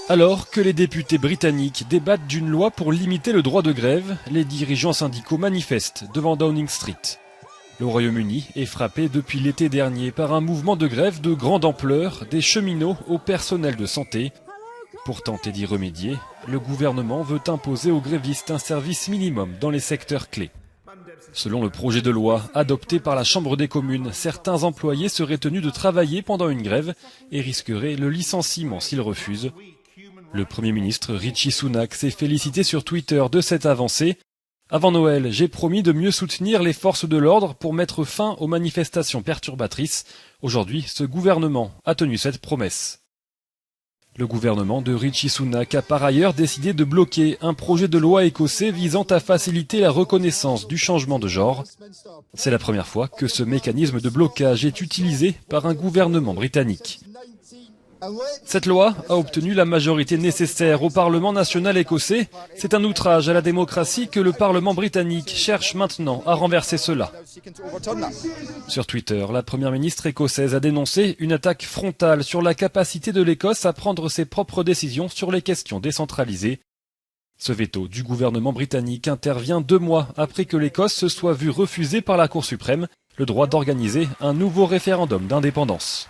Alors que les députés britanniques débattent d'une loi pour limiter le droit de grève, les dirigeants syndicaux manifestent devant Downing Street. Le Royaume-Uni est frappé depuis l'été dernier par un mouvement de grève de grande ampleur des cheminots au personnel de santé. Pour tenter d'y remédier, le gouvernement veut imposer aux grévistes un service minimum dans les secteurs clés. Selon le projet de loi adopté par la Chambre des communes, certains employés seraient tenus de travailler pendant une grève et risqueraient le licenciement s'ils refusent. Le Premier ministre Rishi Sunak s'est félicité sur Twitter de cette avancée. Avant Noël, j'ai promis de mieux soutenir les forces de l'ordre pour mettre fin aux manifestations perturbatrices. Aujourd'hui, ce gouvernement a tenu cette promesse. Le gouvernement de Rishi Sunak a par ailleurs décidé de bloquer un projet de loi écossais visant à faciliter la reconnaissance du changement de genre. C'est la première fois que ce mécanisme de blocage est utilisé par un gouvernement britannique. Cette loi a obtenu la majorité nécessaire au Parlement national écossais. C'est un outrage à la démocratie que le Parlement britannique cherche maintenant à renverser cela. Sur Twitter, la première ministre écossaise a dénoncé une attaque frontale sur la capacité de l'Écosse à prendre ses propres décisions sur les questions décentralisées. Ce veto du gouvernement britannique intervient 2 mois après que l'Écosse se soit vue refuser par la Cour suprême le droit d'organiser un nouveau référendum d'indépendance.